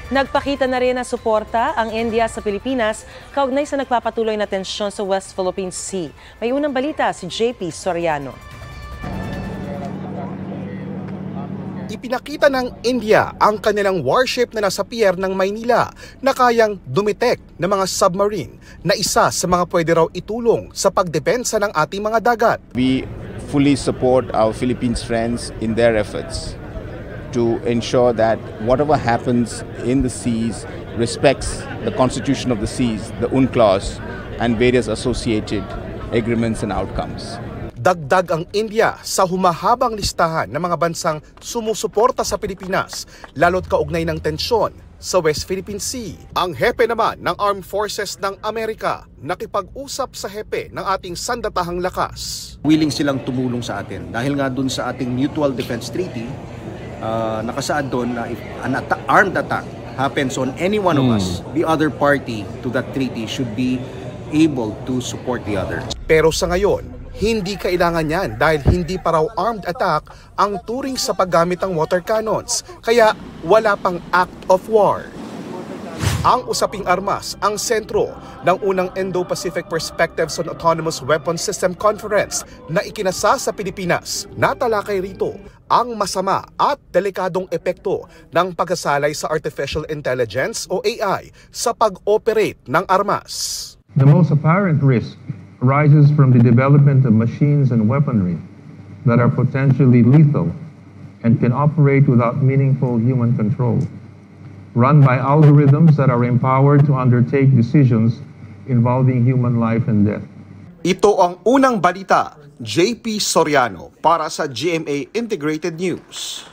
Nagpakita na rin ng suporta ang India sa Pilipinas kaugnay sa nagpapatuloy na tensyon sa West Philippine Sea. May unang balita si JP Soriano. Ipinakita ng India ang kanilang warship na nasa pier ng Maynila na kayang dumitek ng mga submarine na isa sa mga pwede raw itulong sa pagdepensa ng ating mga dagat. We fully support our Philippines friends in their efforts to ensure that whatever happens in the seas respects the constitution of the seas, the UNCLOS, and various associated agreements and outcomes. Dagdag ang India sa humahabang listahan ng mga bansang sumusuporta sa Pilipinas, lalo't kaugnay ng tensyon sa West Philippine Sea. Ang hepe naman ng Armed Forces ng Amerika nakipag-usap sa hepe ng ating sandatahang lakas. Willing silang tumulong sa atin dahil nga dun sa ating Mutual Defense Treaty, nakasaad doon na if an armed attack happens on any one of us, the other party to that treaty should be able to support the other. Pero sa ngayon, hindi kailangan yan dahil hindi pa raw armed attack ang turing sa paggamit ng water cannons, kaya wala pang act of war. Ang usaping armas ang sentro ng unang Indo-Pacific Perspectives on Autonomous Weapons System Conference na ikinasa sa Pilipinas. Natalakay rito ang masama at delikadong epekto ng pagkasalay sa artificial intelligence o AI sa pag-operate ng armas. The most apparent risk arises from the development of machines and weaponry that are potentially lethal and can operate without meaningful human control, run by algorithms that are empowered to undertake decisions involving human life and death. Ito ang unang balita, JP Soriano para sa GMA Integrated News.